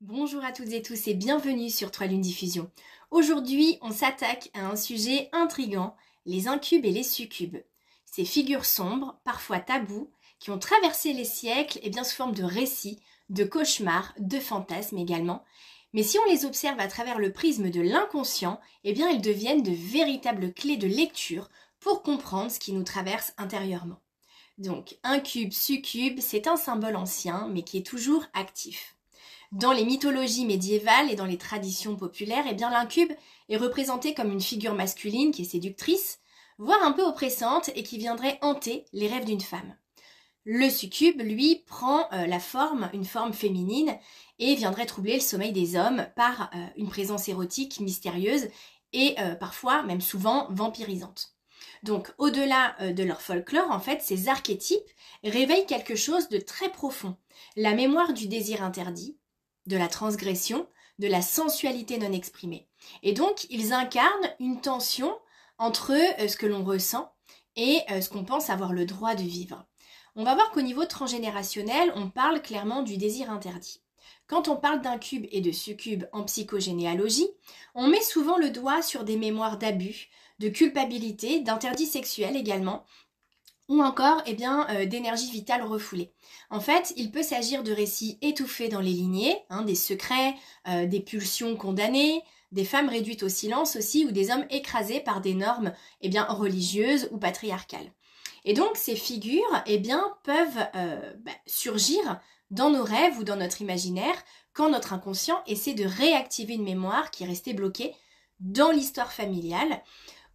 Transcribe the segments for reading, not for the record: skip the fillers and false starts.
Bonjour à toutes et tous et bienvenue sur Trois Lunes Diffusion. Aujourd'hui, on s'attaque à un sujet intriguant, les incubes et les succubes. Ces figures sombres, parfois tabous, qui ont traversé les siècles et bien sous forme de récits, de cauchemars, de fantasmes également. Mais si on les observe à travers le prisme de l'inconscient, eh bien elles deviennent de véritables clés de lecture pour comprendre ce qui nous traverse intérieurement. Donc, incube, succube, c'est un symbole ancien, mais qui est toujours actif. Dans les mythologies médiévales et dans les traditions populaires, eh bien l'incube est représenté comme une figure masculine qui est séductrice, voire un peu oppressante et qui viendrait hanter les rêves d'une femme. Le succube, lui, prend une forme féminine et viendrait troubler le sommeil des hommes par une présence érotique mystérieuse et parfois, même souvent, vampirisante. Donc, au-delà de leur folklore, en fait, ces archétypes réveillent quelque chose de très profond. La mémoire du désir interdit, de la transgression, de la sensualité non exprimée. Et donc, ils incarnent une tension entre ce que l'on ressent et ce qu'on pense avoir le droit de vivre. On va voir qu'au niveau transgénérationnel, on parle clairement du désir interdit. Quand on parle d'incube et de succube en psychogénéalogie, on met souvent le doigt sur des mémoires d'abus, de culpabilité, d'interdits sexuels également, ou encore d'énergie vitale refoulée. En fait, il peut s'agir de récits étouffés dans les lignées, des secrets, des pulsions condamnées, des femmes réduites au silence aussi, ou des hommes écrasés par des normes religieuses ou patriarcales. Et donc ces figures peuvent surgir dans nos rêves ou dans notre imaginaire quand notre inconscient essaie de réactiver une mémoire qui est restée bloquée dans l'histoire familiale,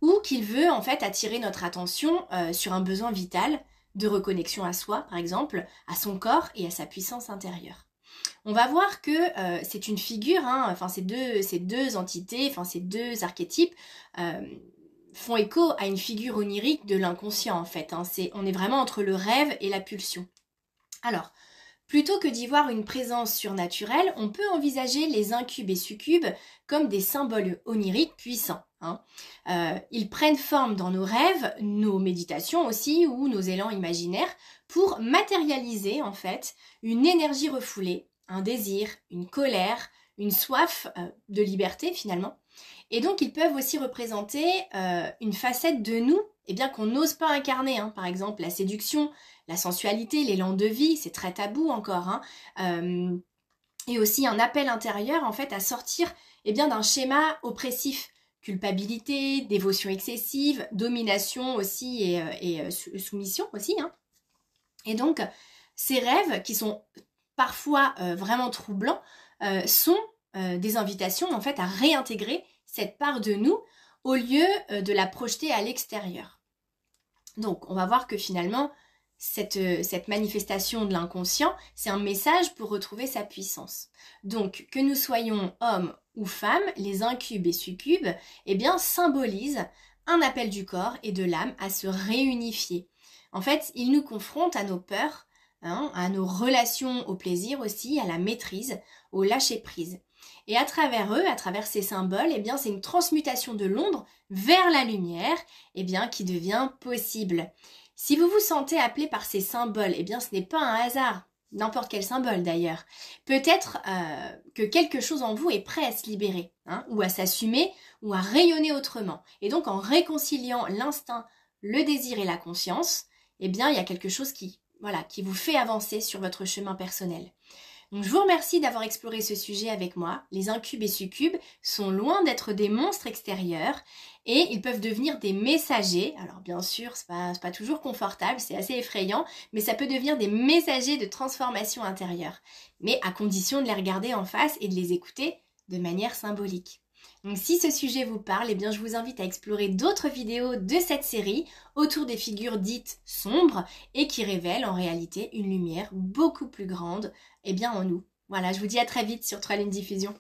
ou qu'il veut en fait attirer notre attention sur un besoin vital de reconnexion à soi, par exemple, à son corps et à sa puissance intérieure. On va voir que c'est une figure, ces deux entités, ces deux archétypes font écho à une figure onirique de l'inconscient en fait. On est vraiment entre le rêve et la pulsion. Alors, plutôt que d'y voir une présence surnaturelle, on peut envisager les incubes et succubes comme des symboles oniriques puissants. Ils prennent forme dans nos rêves, nos méditations aussi, ou nos élans imaginaires, pour matérialiser en fait une énergie refoulée, un désir, une colère, une soif de liberté finalement. Et donc ils peuvent aussi représenter une facette de nous qu'on n'ose pas incarner, par exemple la séduction, la sensualité, l'élan de vie, c'est très tabou encore, et aussi un appel intérieur en fait à sortir d'un schéma oppressif, culpabilité, dévotion excessive, domination aussi et soumission aussi. Et donc ces rêves qui sont parfois vraiment troublants sont des invitations en fait à réintégrer cette part de nous au lieu de la projeter à l'extérieur. Donc on va voir que finalement cette manifestation de l'inconscient, c'est un message pour retrouver sa puissance. Donc que nous soyons hommes ou femmes, les incubes et succubes, symbolisent un appel du corps et de l'âme à se réunifier. En fait, ils nous confrontent à nos peurs, à nos relations au plaisir aussi, à la maîtrise, au lâcher-prise. Et à travers eux, à travers ces symboles, c'est une transmutation de l'ombre vers la lumière, qui devient possible. Si vous vous sentez appelé par ces symboles, ce n'est pas un hasard, n'importe quel symbole d'ailleurs. Peut-être que quelque chose en vous est prêt à se libérer, ou à s'assumer, ou à rayonner autrement. Et donc en réconciliant l'instinct, le désir et la conscience, il y a quelque chose qui vous fait avancer sur votre chemin personnel. Donc je vous remercie d'avoir exploré ce sujet avec moi. Les incubes et succubes sont loin d'être des monstres extérieurs et ils peuvent devenir des messagers. Alors bien sûr, c'est pas toujours confortable, c'est assez effrayant, mais ça peut devenir des messagers de transformation intérieure. Mais à condition de les regarder en face et de les écouter de manière symbolique. Donc si ce sujet vous parle, je vous invite à explorer d'autres vidéos de cette série autour des figures dites sombres et qui révèlent en réalité une lumière beaucoup plus grande en nous. Voilà, je vous dis à très vite sur Trois Lunes Diffusion.